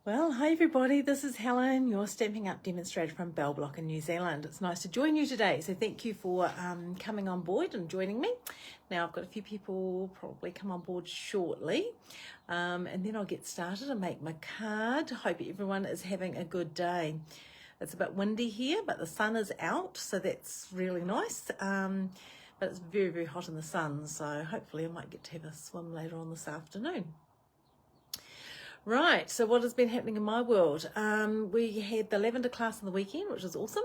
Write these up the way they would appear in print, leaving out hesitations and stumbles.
Well, hi everybody, this is Helen, your Stampin' Up demonstrator from Bell Block in New Zealand. It's nice to join you today, so thank you for coming on board and joining me. Now I've got a few people probably come on board shortly, and then I'll get started and make my card. Hope everyone is having a good day. It's a bit windy here, but the sun is out, so that's really nice. But it's very, very hot in the sun, so hopefully I might get to have a swim later on this afternoon. Right, so what has been happening in my world? We had the lavender class on the weekend, which is awesome,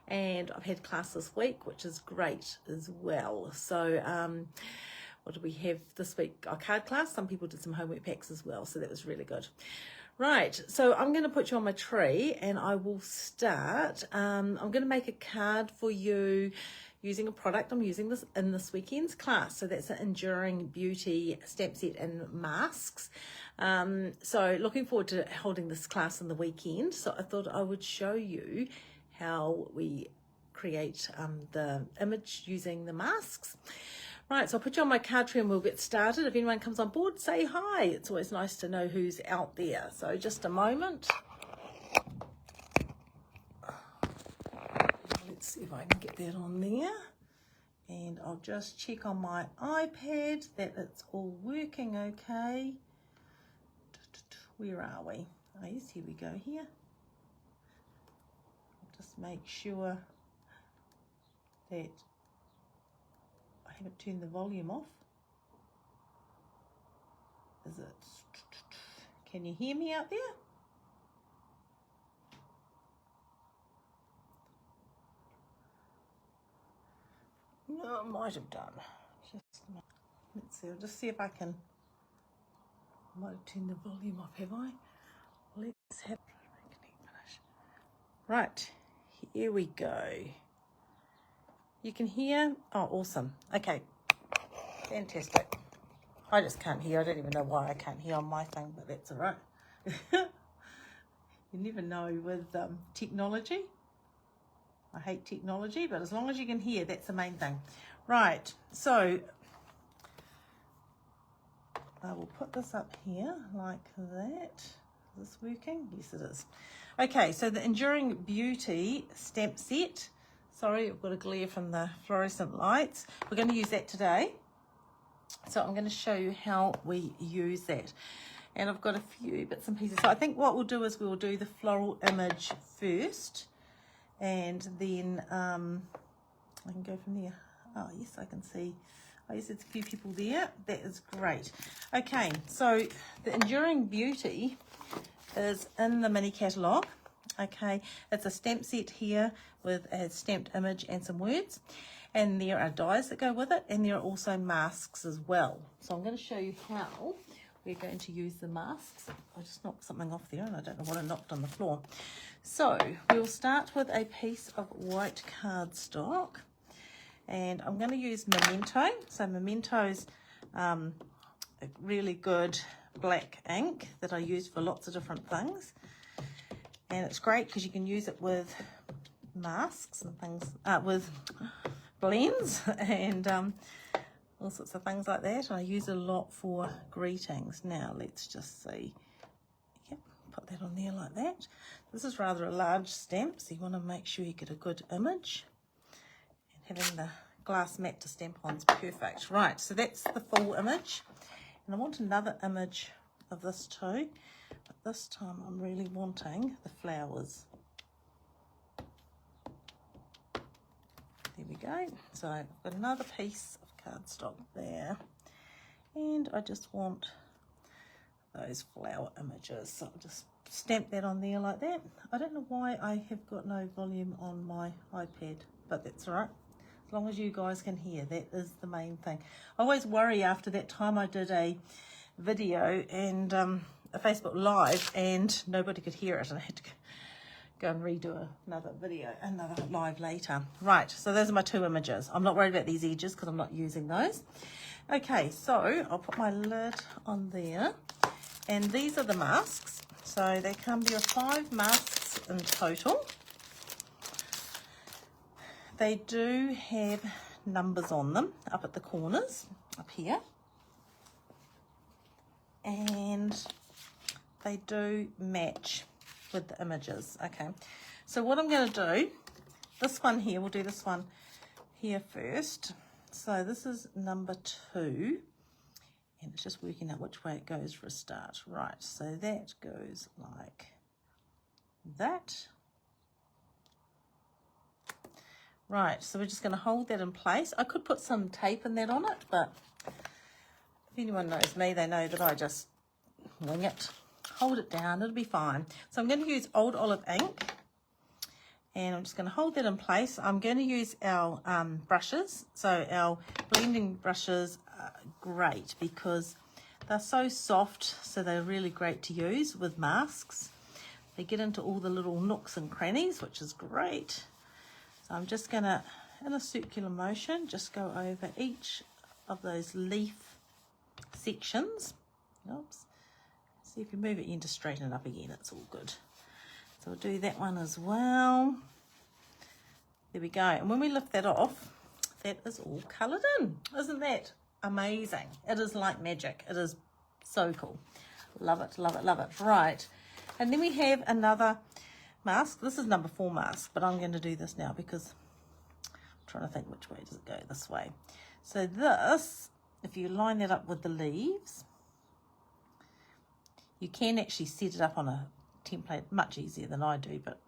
and I've had class this week, which is great as well. So what did we have this week? Our card class. Some people did some homework packs as well, so that was really good. Right, so I'm going to put you on my tree and I will start. I'm going to make a card for you using a product I'm using this in this weekend's class. So that's an Enduring Beauty stamp set and masks. So looking forward to holding this class on the weekend. So I thought I would show you how we create the image using the masks. Right, so I'll put you on my card tree and we'll get started. If anyone comes on board, say hi. It's always nice to know who's out there. So just a moment. Let's see if I can get that on there. And I'll just check on my iPad that it's all working okay. Where are we? Oh yes, here we go here. Just make sure that I haven't turned the volume off. Is it? Can you hear me out there? No, I might have done. Let's see. I'll just see if I can. I might have turned the volume off, have I? Let's have. Right, here we go. You can hear? Oh, awesome. Okay, fantastic. I just can't hear. I don't even know why I can't hear on my thing, but that's all right. You never know with technology. I hate technology, but as long as you can hear, that's the main thing. Right, so I will put this up here like that. Is this working? Yes, it is. Okay, so the Enduring Beauty stamp set. Sorry, I've got a glare from the fluorescent lights. We're going to use that today. So I'm going to show you how we use that. And I've got a few bits and pieces. So I think what we'll do is we'll do the floral image first. And then I can go from there. Oh, yes, I can see. Oh, yes, there's a few people there. That is great. Okay, so the Enduring Beauty is in the mini catalogue. Okay, it's a stamp set here with a stamped image and some words. And there are dies that go with it. And there are also masks as well. So I'm going to show you how we're going to use the masks. I just knocked something off there and I don't know what I knocked on the floor. So we'll start with a piece of white cardstock. And I'm going to use Memento. So Memento's a really good black ink that I use for lots of different things. And it's great because you can use it with masks and things, with blends and all sorts of things like that. I use it a lot for greetings. Now let's just see. Yep, put that on there like that. This is rather a large stamp, so you want to make sure you get a good image. And having the glass mat to stamp on is perfect. Right, so that's the full image. And I want another image of this too. But this time I'm really wanting the flowers. There we go. So I've got another piece of cardstock there. And I just want those flower images. So I'll just stamp that on there like that. I don't know why I have got no volume on my iPad, but that's all right. As long as you guys can hear, that is the main thing. I always worry after that time I did a video and a Facebook Live and nobody could hear it and I had to go and redo another video, another live later. Right, so those are my two images. I'm not worried about these edges because I'm not using those. Okay, so I'll put my lid on there. And these are the masks. So there are 5 masks in total. They do have numbers on them up at the corners, up here. And they do match with the images. Okay, so what I'm going to do, this one here, we'll do this one here first. So this is number 2, and it's just working out which way it goes for a start. Right, so that goes like that. Right, so we're just going to hold that in place. I could put some tape and that on it, but if anyone knows me, they know that I just wing it, hold it down, it'll be fine. So I'm going to use Old Olive ink, and I'm just going to hold that in place. I'm going to use our brushes. So our blending brushes are great because they're so soft, so they're really great to use with masks. They get into all the little nooks and crannies, which is great. So I'm just going to, in a circular motion, just go over each of those leaf sections. Oops. See, if you move it in to straighten it up again, it's all good. So we'll do that one as well. There we go. And when we lift that off, that is all coloured in. Isn't that amazing? It is like magic. It is so cool. Love it, love it, love it. Right. And then we have another mask. This is number 4 mask, but I'm going to do this now because I'm trying to think which way does it go. This way. So this, if you line that up with the leaves, you can actually set it up on a template much easier than I do, but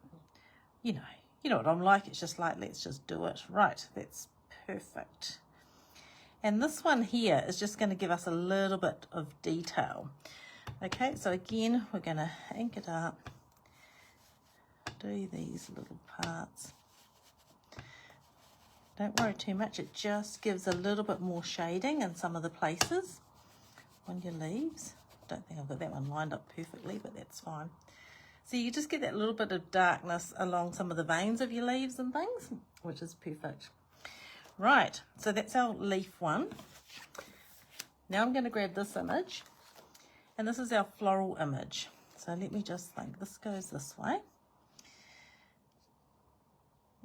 you know what I'm like. It's just like, let's just do it. Right, that's perfect. And this one here is just going to give us a little bit of detail. Okay, so again, we're going to ink it up, do these little parts. Don't worry too much, it just gives a little bit more shading in some of the places on your leaves. Don't think I've got that one lined up perfectly, but that's fine. So you just get that little bit of darkness along some of the veins of your leaves and things, which is perfect. Right, so that's our leaf one. Now I'm going to grab this image, and this is our floral image. So let me just think, this goes this way.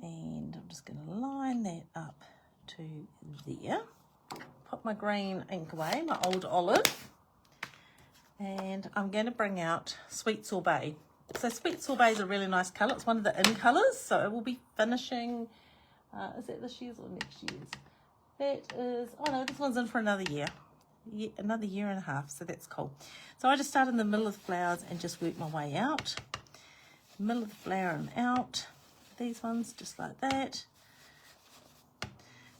And I'm just going to line that up to there. Put my green ink away, my Old Olive. And I'm going to bring out Sweet Sorbet. So Sweet Sorbet is a really nice colour. It's one of the in colours, so it will be finishing, is that this year's or next year's? That is, oh no, this one's in for another year. Another year and a half, so that's cool. So I just start in the middle of the flowers and just work my way out. Middle of the flower and out. These ones, just like that.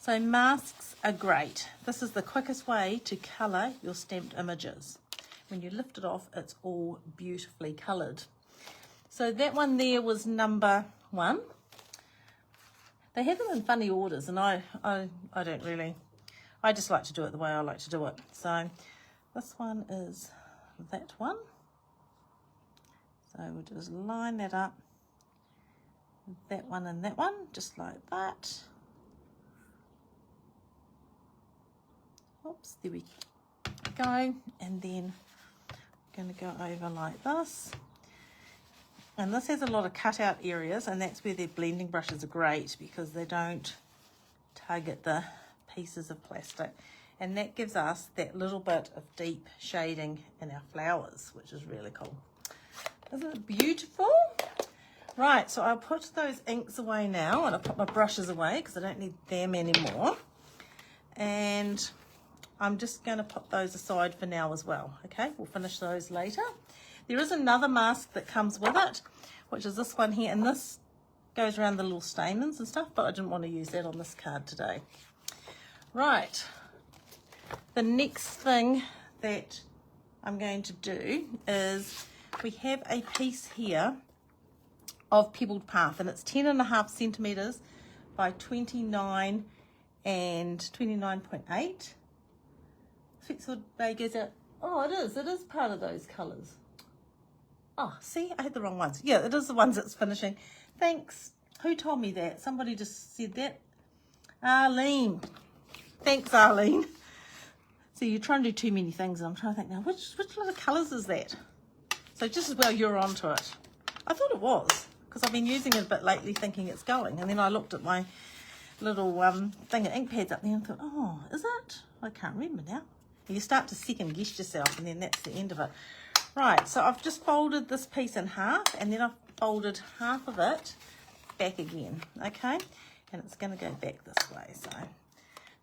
So masks are great. This is the quickest way to colour your stamped images. When you lift it off, it's all beautifully coloured. So that one there was number 1. They have them in funny orders, and I don't really, I just like to do it the way I like to do it. So this one is that one. So we'll just line that up. That one and that one, just like that. Oops, there we go. And then I'm going to go over like this. And this has a lot of cutout areas, and that's where their blending brushes are great because they don't tug at the pieces of plastic. And that gives us that little bit of deep shading in our flowers, which is really cool. Isn't it beautiful? Right, so I'll put those inks away now, and I'll put my brushes away because I don't need them anymore. And I'm just going to put those aside for now as well. Okay, we'll finish those later. There is another mask that comes with it, which is this one here, and this goes around the little stamens and stuff, but I didn't want to use that on this card today. Right, the next thing that I'm going to do is we have a piece here of Pebbled Path, and it's 10.5 centimeters by 29 and 29.8. Sweet Sorbet goes out. Oh, it is part of those colors. Oh, see, I had the wrong ones. Yeah, it is the ones that's finishing. Thanks. Who told me that? Somebody just said that. Arlene. Thanks, Arlene. So you're trying to do too many things, and I'm trying to think now, which little colours is that? So just as well you're onto it. I thought it was, because I've been using it a bit lately thinking it's going, and then I looked at my little thing of ink pads up there and thought, oh, is it? I can't remember now. You start to second guess yourself, and then that's the end of it. Right, so I've just folded this piece in half, and then I've folded half of it back again, okay? And it's going to go back this way, so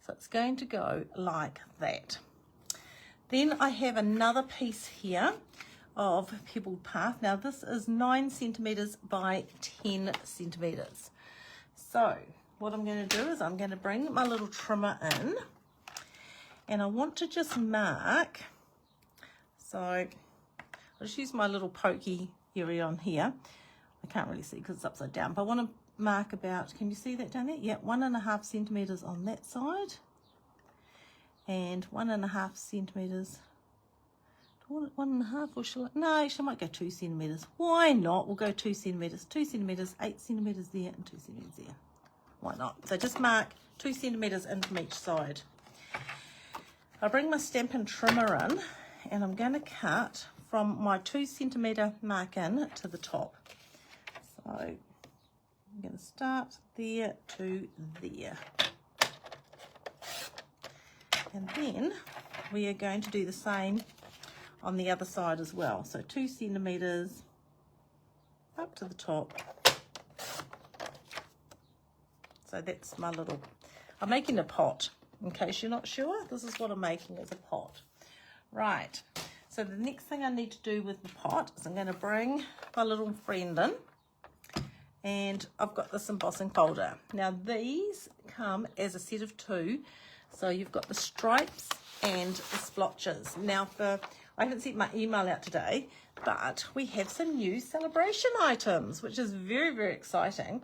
it's going to go like that. Then I have another piece here of pebbled path. Now this is 9 centimeters by 10 centimeters. So what I'm going to do is I'm going to bring my little trimmer in, and I want to just mark. So I'll just use my little pokey area on here. I can't really see because it's upside down, but I want to mark about, can you see that down there? Yeah, 1.5 centimeters on that side, and 1.5 centimeters. 1.5, or shall I? No, actually I might go 2 centimeters. Why not? We'll go 2 centimeters, 2 centimeters, 8 centimeters there, and 2 centimeters there. Why not? So just mark 2 centimeters in from each side. I'll bring my Stampin' trimmer in, and I'm going to cut from my 2 centimeter mark in to the top. So I'm going to start there to there. And then we are going to do the same on the other side as well. So 2 centimeters up to the top. So that's my little, I'm making a pot. In case you're not sure, this is what I'm making as a pot. Right, so the next thing I need to do with the pot is I'm going to bring my little friend in, and I've got this embossing folder. Now these come as a set of 2, so you've got the stripes and the splotches. Now I haven't sent my email out today, but we have some new celebration items, which is very, very exciting.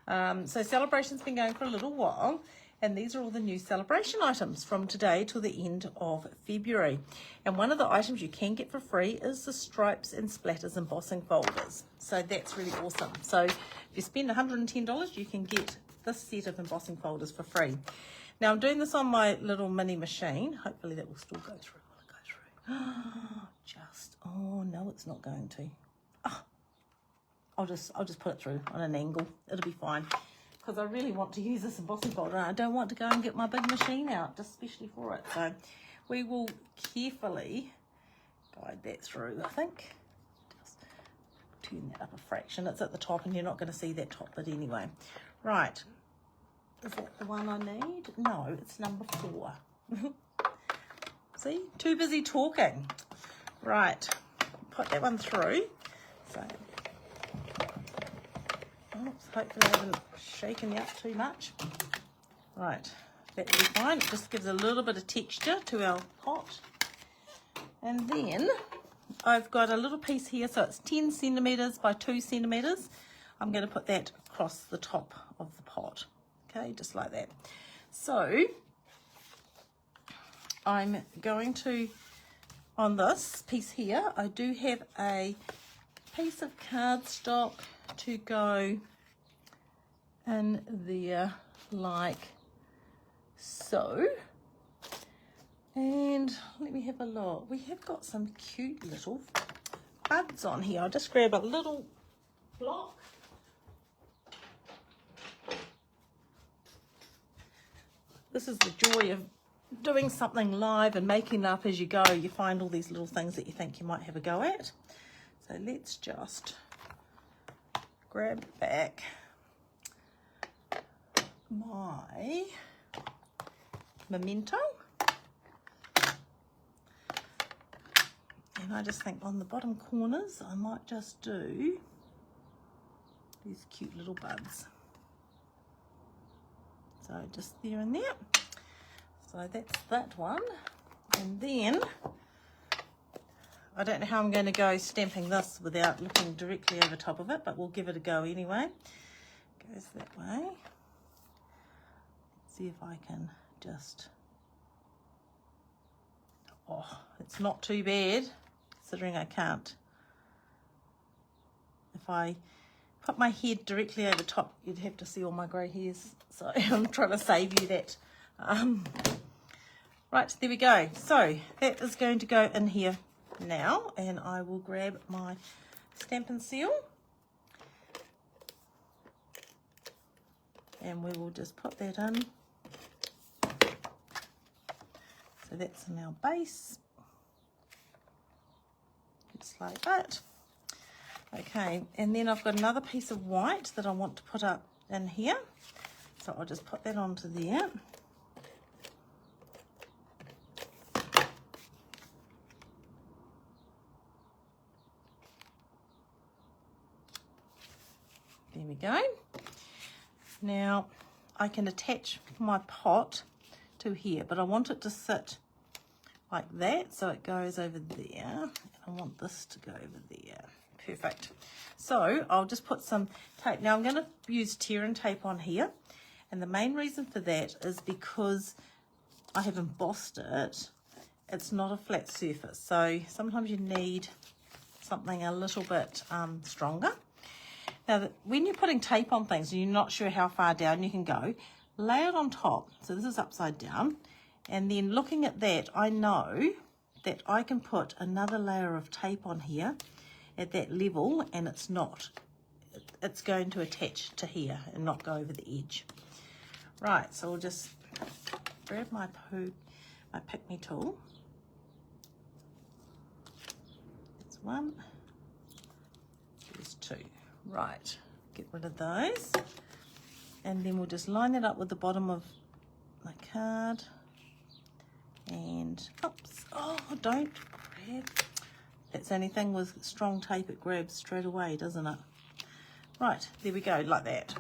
So celebration's been going for a little while, and these are all the new celebration items from today till the end of February. And one of the items you can get for free is the stripes and splatters embossing folders. So that's really awesome. So if you spend $110, you can get this set of embossing folders for free. Now I'm doing this on my little mini machine. Hopefully that will still go through. Will it go through? Oh no, it's not going to. Oh, I'll just put it through on an angle. It'll be fine. Because I really want to use this embossing folder, and I don't want to go and get my big machine out, just especially for it. So we will carefully guide that through, I think. Just turn that up a fraction. It's at the top, and you're not going to see that top bit anyway. Right. Is that the one I need? No, it's number 4. See? Too busy talking. Right. Put that one through. So, oops, hopefully I haven't shaken you up too much. Right. That will be fine. It just gives a little bit of texture to our pot. And then I've got a little piece here, so it's 10 centimeters by 2 centimeters. I'm going to put that across the top of the pot. Okay, just like that. So I'm going to, on this piece here, I do have a piece of cardstock to go in there like so. And let me have a look. We have got some cute little buds on here. I'll just grab a little block. This is the joy of doing something live and making up as you go. You find all these little things that you think you might have a go at. So let's just grab back my memento. And I just think on the bottom corners, I might just do these cute little buds. So just there and there. So that's that one. And then, I don't know how I'm going to go stamping this without looking directly over top of it, but we'll give it a go anyway. Goes that way. Let's see if I can just, oh, it's not too bad, considering I can't. If I put my head directly over top, you'd have to see all my grey hairs. So I'm trying to save you that. Right, there we go. So that is going to go in here now, and I will grab my Stampin' Seal, and we will just put that in. So that's in our base. just like that. Okay, and then I've got another piece of white that I want to put up in here. So I'll just put that onto there. There we go. Now I can attach my pot to here, but I want it to sit like that, so it goes over there. And I want this to go over there. Perfect. So I'll just put some tape. Now I'm going to use tear and tape on here, and the main reason for that is because I have embossed it. It's not a flat surface, so sometimes you need something a little bit stronger. Now, when you're putting tape on things and you're not sure how far down you can go, lay it on top. So this is upside down. And then looking at that, I know that I can put another layer of tape on here at that level, and it's going to attach to here and not go over the edge. Right, so we'll just grab my pick me tool. That's one. There's two. Right, get rid of those. And then we'll just line it up with the bottom of my card. And, oops, oh, don't grab. That's the only thing with strong tape, it grabs straight away, doesn't it? Right, there we go, like that.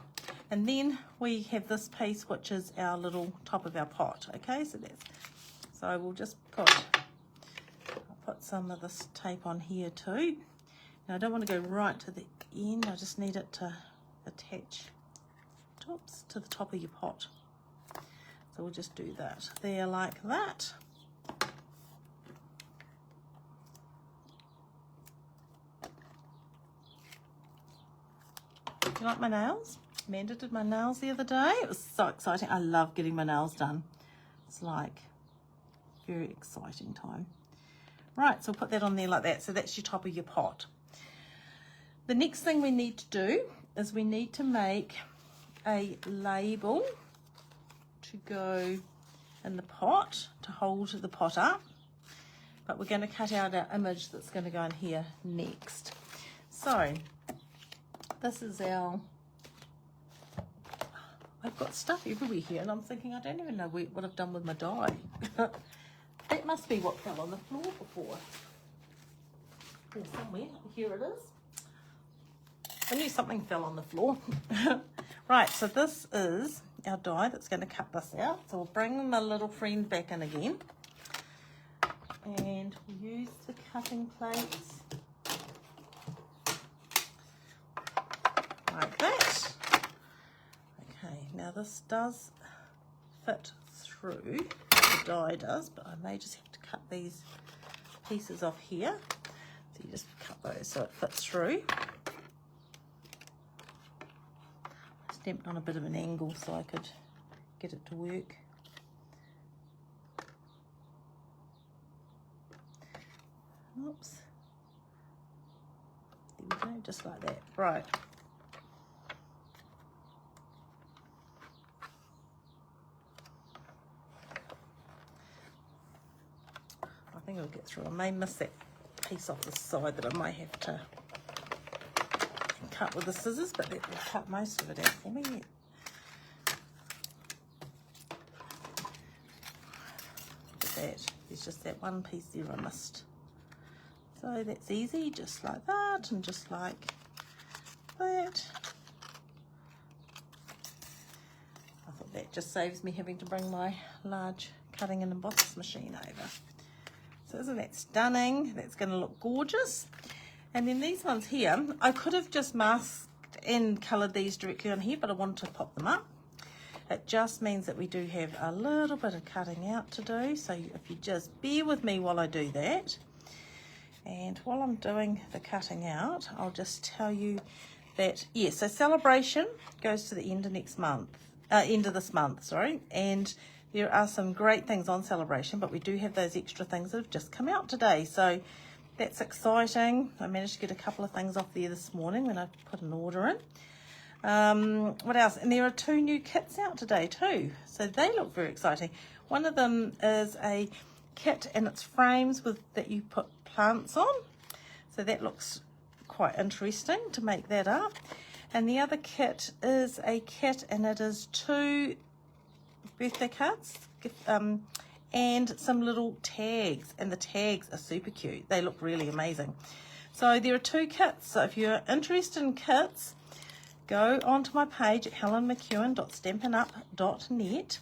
And then we have this piece, which is our little top of our pot. Okay, so we'll just I'll put some of this tape on here too. Now I don't want to go right to the end, I just need it to attach to the top of your pot. So we'll just do that there like that. Do you like my nails? Amanda did my nails the other day. It was so exciting. I love getting my nails done. It's like very exciting time. Right, so we'll put that on there like that. So that's your top of your pot. The next thing we need to do is we need to make a label to go in the pot to hold the pot up, but we're going to cut out our image that's going to go in here next. So this is our, I've got stuff everywhere here and I'm thinking I don't even know what I've done with my die. That must be what fell on the floor before. Or somewhere. Here it is. I knew something fell on the floor. Right, so this is our die that's going to cut this out. So we'll bring my little friend back in again. And we'll use the cutting plates. Like that. Okay, now this does fit through. The die does, but I may just have to cut these pieces off here. So you just cut those so it fits through. Stamped on a bit of an angle so I could get it to work. Oops. There we go, just like that. Right. I think it'll get through. I may miss that piece off the side that I might have to cut with the scissors, but that will cut most of it out for me. Look at that. There's just that one piece there I missed. So that's easy, just like that, and just like that. I thought that just saves me having to bring my large cutting and emboss machine over. So isn't that stunning? That's going to look gorgeous. And then these ones here, I could have just masked and coloured these directly on here, but I wanted to pop them up. It just means that we do have a little bit of cutting out to do. So if you just bear with me while I do that. And while I'm doing the cutting out, I'll just tell you that, yes, so celebration goes to the end of next month, end of this month, sorry. And there are some great things on celebration, but we do have those extra things that have just come out today. So that's exciting. I managed to get a couple of things off there this morning when I put an order in. What else? And there are 2 new kits out today too. So they look very exciting. One of them is a kit and it's frames that you put plants on. So that looks quite interesting to make that up. And the other kit is a kit, and it is 2 birthday cards and some little tags, and the tags are super cute. They look really amazing. So there are 2 kits. So if you're interested in kits, go onto my page at helenmckeown.stampinup.net.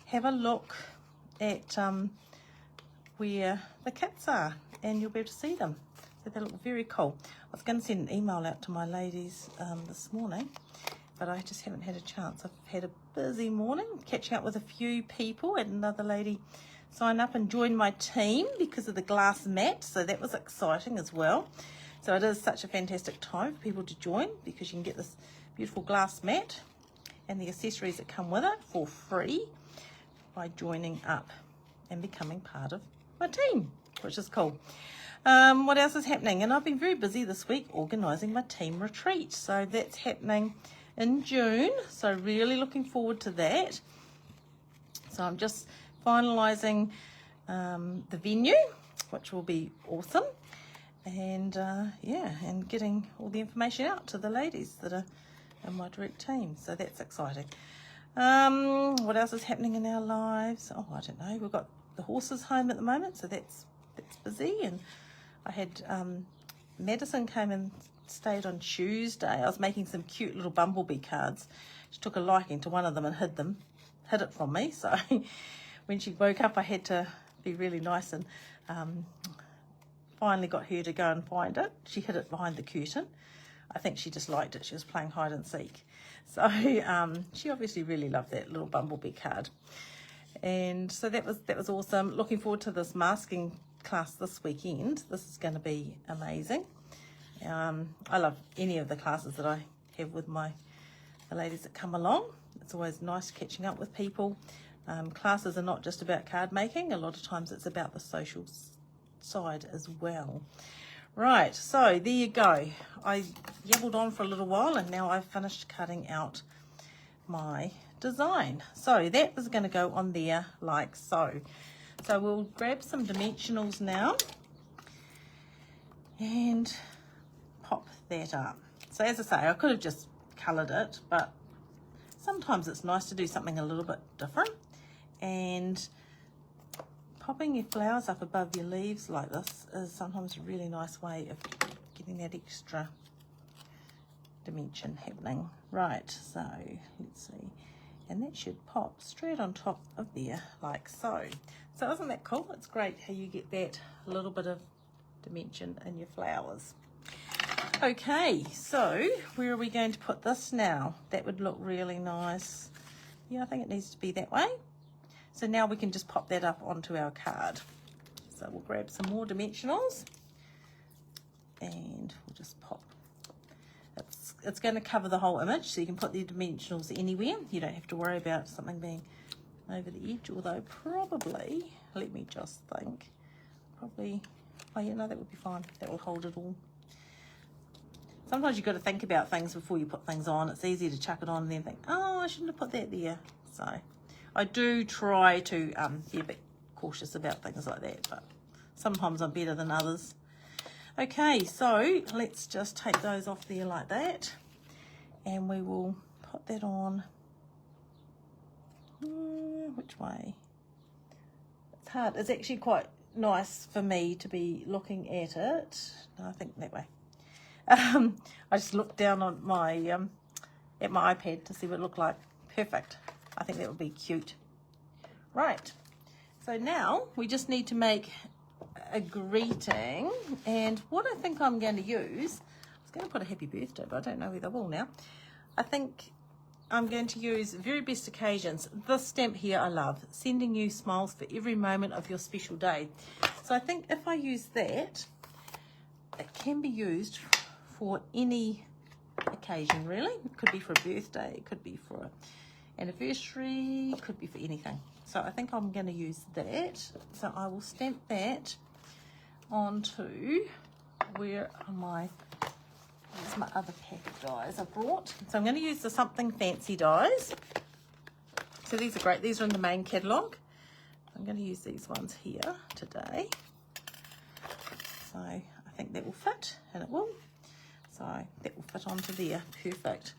Have a look at where the kits are, and you'll be able to see them. So they look very cool. I was going to send an email out to my ladies this morning, but I just haven't had a chance. I've had a busy morning catching up with a few people, and another lady signed up and joined my team because of the glass mat, so that was exciting as well. So it is such a fantastic time for people to join, because you can get this beautiful glass mat and the accessories that come with it for free by joining up and becoming part of my team, which is cool. What else is happening? And I've been very busy this week organising my team retreat. So that's happening in June. So really looking forward to that. So I'm just finalising the venue, which will be awesome. And yeah, and getting all the information out to the ladies that are in my direct team. So that's exciting. What else is happening in our lives? Oh, I don't know. We've got the horses home at the moment, so that's busy. And I had Madison came and stayed on Tuesday. I was making some cute little bumblebee cards. She took a liking to one of them and hid it from me. So when she woke up, I had to be really nice and finally got her to go and find it. She hid it behind the curtain. I think she just liked it. She was playing hide and seek. So she obviously really loved that little bumblebee card. And so that was awesome. Looking forward to this masking class this weekend. This is going to be amazing. I love any of the classes that I have with the ladies that come along. It's always nice catching up with people. Classes are not just about card making. A lot of times it's about the social side as well. Right, so there you go. I yabbled on for a little while, and now I've finished cutting out my design. So that is going to go on there like so. So we'll grab some dimensionals now and pop that up. So as I say, I could have just coloured it, but sometimes it's nice to do something a little bit different. And popping your flowers up above your leaves like this is sometimes a really nice way of getting that extra dimension happening. Right, so let's see. And that should pop straight on top of there like so. So isn't that cool? It's great how you get that little bit of dimension in your flowers. Okay, so where are we going to put this now? That would look really nice. Yeah, I think it needs to be that way. So now we can just pop that up onto our card. So we'll grab some more dimensionals and we'll just pop. It's going to cover the whole image, so you can put the dimensionals anywhere. You don't have to worry about something being over the edge, although probably, let me just think, probably, oh yeah, no, that would be fine. That will hold it all. Sometimes you've got to think about things before you put things on. It's easy to chuck it on and then think, oh, I shouldn't have put that there. So I do try to be a bit cautious about things like that, but sometimes I'm better than others. Okay, so let's just take those off there like that, and we will put that on. Which way? It's hard. It's actually quite nice for me to be looking at it. No, I think that way. I just looked down on my at my iPad to see what it looked like. Perfect. I think that would be cute. Right. So now we just need to make a greeting, and what I think I'm going to use, I was going to put a happy birthday, but I don't know whether I will now. I think I'm going to use very best occasions. This stamp here I love, sending you smiles for every moment of your special day. So I think if I use that, it can be used for any occasion really. It could be for a birthday, it could be for an anniversary, it could be for anything. So I think I'm going to use that. So I will stamp that onto, where are my, here's my other pack of dies I brought. So I'm going to use the Something Fancy dies. So these are great. These are in the main catalogue. I'm going to use these ones here today. So I think that will fit, and it will. So that will fit onto there, perfect.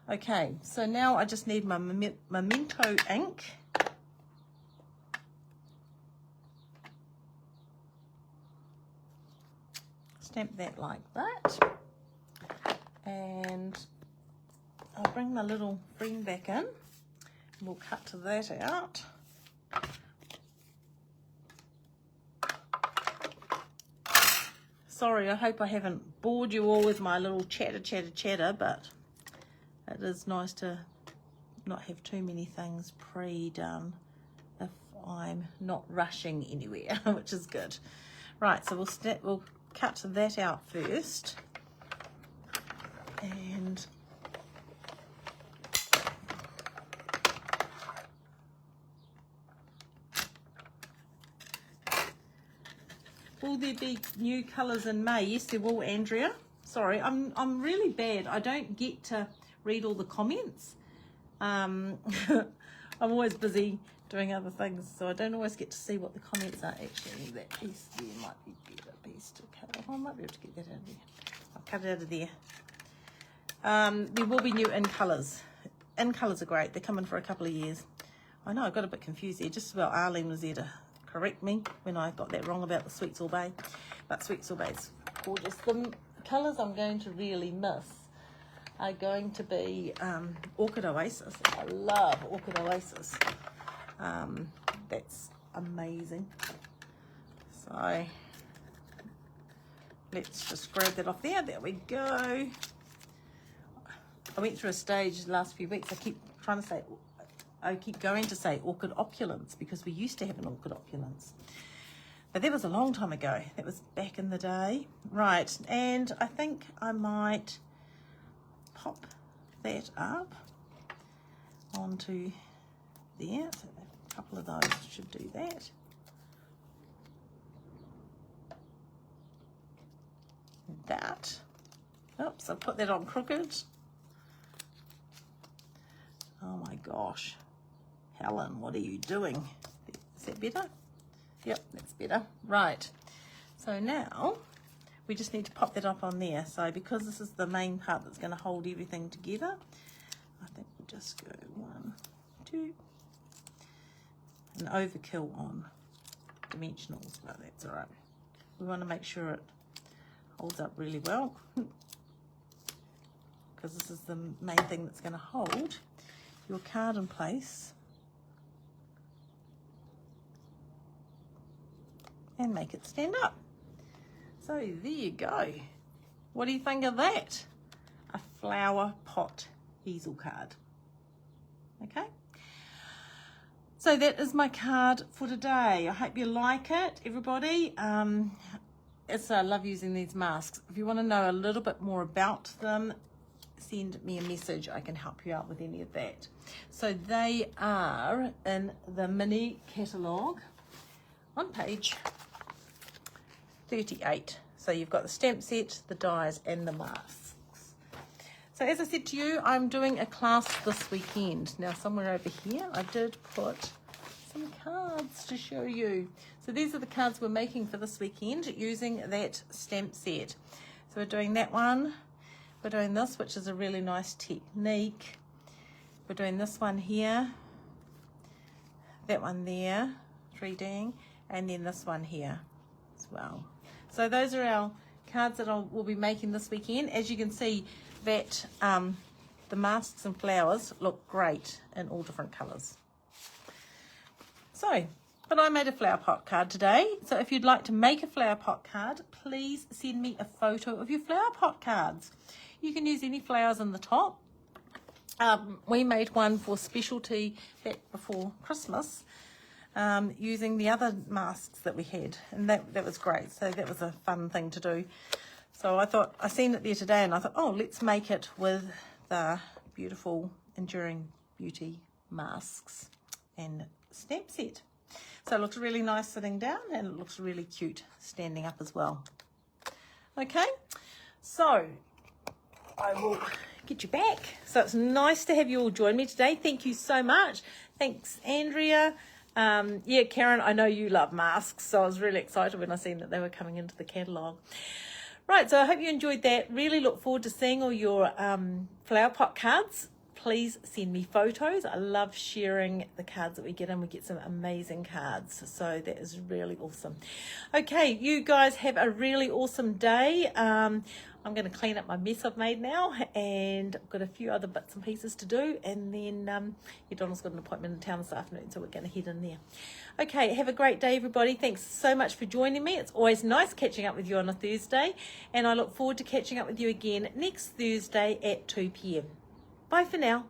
Okay, so now I just need my Memento ink. Stamp that like that. And I'll bring my little friend back in. We'll cut that out. Sorry, I hope I haven't bored you all with my little chatter, but it is nice to not have too many things pre-done if I'm not rushing anywhere, which is good. Right, so we'll cut that out first. And will there be new colours in May? Yes, there will, Andrea. Sorry, I'm really bad. I don't get to read all the comments. I'm always busy doing other things, so I don't always get to see what the comments are. Actually, that piece there might be a better piece to cut off. I might be able to get that out of there. I'll cut it out of there. There will be new in colours. In colours are great. They're coming for a couple of years. I know I got a bit confused there. Just about Arlene was there to correct me when I got that wrong about the Sweet Sorbet. But Sweet Sorbet's gorgeous. The colours I'm going to really miss are going to be Orchid Oasis. I love Orchid Oasis. That's amazing. So let's just grab that off there. There we go. I went through a stage the last few weeks. I keep going to say Orchid Opulence because we used to have an Orchid Opulence. But that was a long time ago. That was back in the day. Right, and I think I might pop that up onto there. So a couple of those should do that. That. Oops, I'll put that on crooked. Oh my gosh. Helen, what are you doing? Is that better? Yep, that's better. Right. So now we just need to pop that up on there. So because this is the main part that's going to hold everything together, I think we'll just go 1, 2. An overkill on dimensionals, but that's all right. We want to make sure it holds up really well because this is the main thing that's going to hold your card in place and make it stand up. So there you go. What do you think of that? A flower pot easel card. Okay. So that is my card for today. I hope you like it, everybody. I love using these masks. If you want to know a little bit more about them, send me a message. I can help you out with any of that. So they are in the mini catalogue on page 38. So you've got the stamp set, the dies, and the masks. So as I said to you, I'm doing a class this weekend. Now somewhere over here, I did put some cards to show you. So these are the cards we're making for this weekend using that stamp set. So we're doing that one. We're doing this, which is a really nice technique. We're doing this one here, that one there, 3Ding, and then this one here as well. So those are our cards that we'll be making this weekend. As you can see, that the masks and flowers look great in all different colours. So, but I made a flower pot card today. So if you'd like to make a flower pot card, please send me a photo of your flower pot cards. You can use any flowers on the top. We made one for specialty back before Christmas using the other masks that we had, and that was great. So that was a fun thing to do. So I thought, I seen it there today and I thought, oh, let's make it with the beautiful Enduring Beauty masks and stamp set. So it looks really nice sitting down and it looks really cute standing up as well. Okay, so I will get you back. So it's nice to have you all join me today. Thank you so much. Thanks, Andrea. Yeah, Karen, I know you love masks, so I was really excited when I seen that they were coming into the catalogue. Right, so I hope you enjoyed that. Really look forward to seeing all your flower pot cards. Please send me photos. I love sharing the cards that we get in. We get some amazing cards, so that is really awesome. Okay, you guys have a really awesome day. I'm going to clean up my mess I've made now, and I've got a few other bits and pieces to do, and then Donald's got an appointment in town this afternoon, so we're going to head in there. Okay, have a great day, everybody. Thanks so much for joining me. It's always nice catching up with you on a Thursday, and I look forward to catching up with you again next Thursday at 2 p.m. Bye for now.